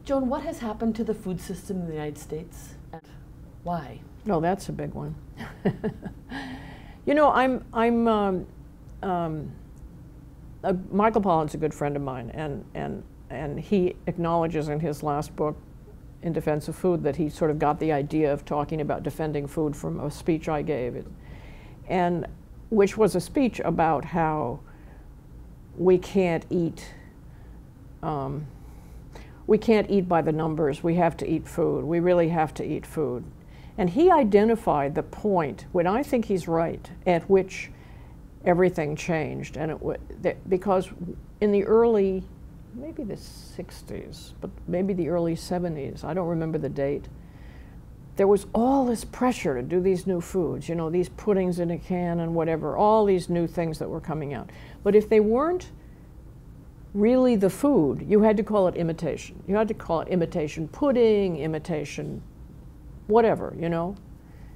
Joan, what has happened to the food system in the United States and why? No, that's a big one. You know, Michael Pollan's a good friend of mine, and he acknowledges in his last book, In Defense of Food, that he sort of got the idea of talking about defending food from a speech I gave, and which was a speech about how we can't eat by the numbers. We have to eat food. We really have to eat food. And he identified the point, when I think he's right, at which everything changed. And because in the early, maybe the 60s, but maybe the early 70s, I don't remember the date, there was all this pressure to do these new foods, you know, these puddings in a can and whatever, all these new things that were coming out. But if they weren't really the food, you had to call it imitation. You had to call it imitation pudding, imitation whatever, you know.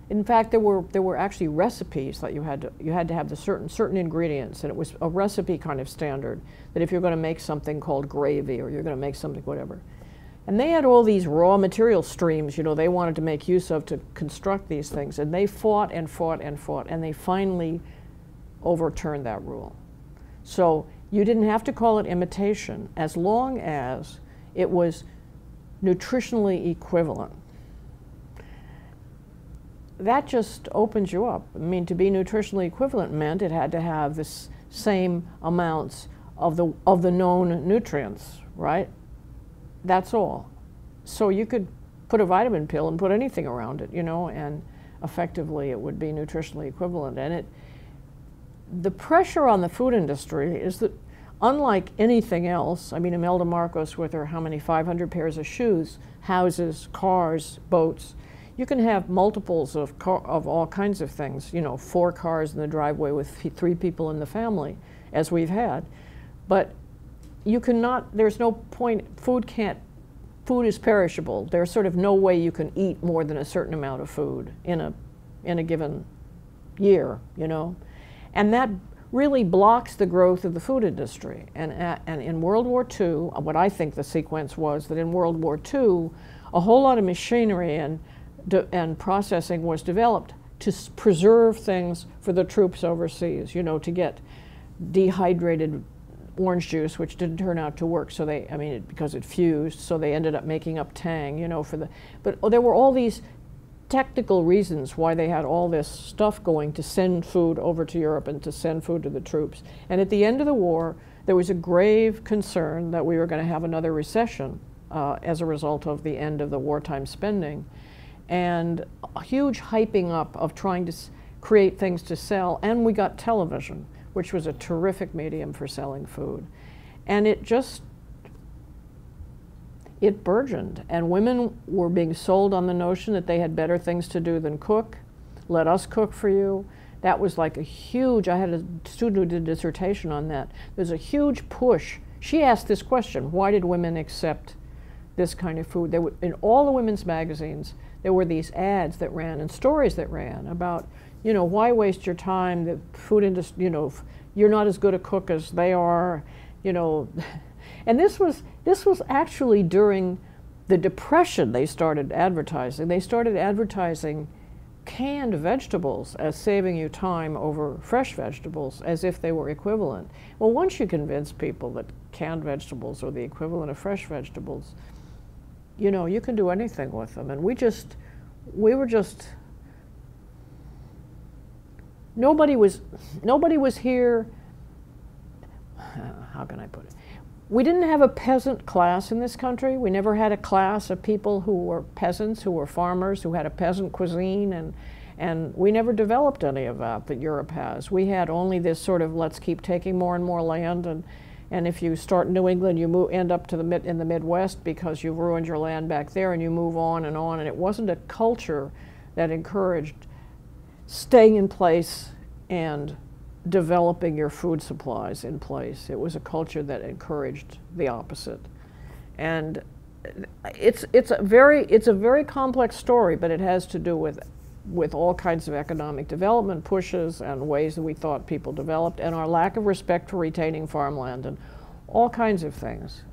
In fact, there were actually recipes that you had to have the certain ingredients, and it was a recipe kind of standard that if you're going to make something called gravy or you're going to make something whatever. And they had all these raw material streams, you know, they wanted to make use of to construct these things, and they fought and fought and fought, and they finally overturned that rule. So you didn't have to call it imitation as long as it was nutritionally equivalent. That just opens you up. I mean, to be nutritionally equivalent meant it had to have the same amounts of the known nutrients, right? That's all. So you could put a vitamin pill and put anything around it, you know, and effectively it would be nutritionally equivalent. And the pressure on the food industry is that, unlike anything else, I mean, Imelda Marcos with her how many 500 pairs of shoes, houses, cars, boats, you can have multiples of all kinds of things, you know, 4 cars in the driveway with 3 people in the family, as we've had. But you cannot, there's no point, food is perishable. There's sort of no way you can eat more than a certain amount of food in a given year, you know. And that really blocks the growth of the food industry. And in World War II, what I think the sequence was that in World War II, a whole lot of machinery and processing was developed to preserve things for the troops overseas, you know, to get dehydrated orange juice, which didn't turn out to work, so because it fused, so they ended up making up Tang, you know, but there were all these technical reasons why they had all this stuff going to send food over to Europe and to send food to the troops. And at the end of the war, there was a grave concern that we were going to have another recession as a result of the end of the wartime spending, and a huge hyping up of trying to create things to sell. And we got television, which was a terrific medium for selling food. And it burgeoned, and women were being sold on the notion that they had better things to do than cook. Let us cook for you. That was like a huge, I had a student who did a dissertation on that. There's a huge push. She asked this question: why did women accept this kind of food? In all the women's magazines, there were these ads that ran and stories that ran about, you know, why waste your time? The food industry, you know, you're not as good a cook as they are, you know. And this was actually during the Depression they started advertising. They started advertising canned vegetables as saving you time over fresh vegetables, as if they were equivalent. Well, once you convince people that canned vegetables are the equivalent of fresh vegetables, you know, you can do anything with them. And nobody was here, how can I put it? We didn't have a peasant class in this country. We never had a class of people who were peasants, who were farmers, who had a peasant cuisine, and we never developed any of that Europe has. We had only this sort of, let's keep taking more and more land, and if you start in New England, you end up in the Midwest because you've ruined your land back there, and you move on, and it wasn't a culture that encouraged staying in place and developing your food supplies in place. It was a culture that encouraged the opposite. And it's a very complex story, but it has to do with all kinds of economic development pushes and ways that we thought people developed, and our lack of respect for retaining farmland and all kinds of things.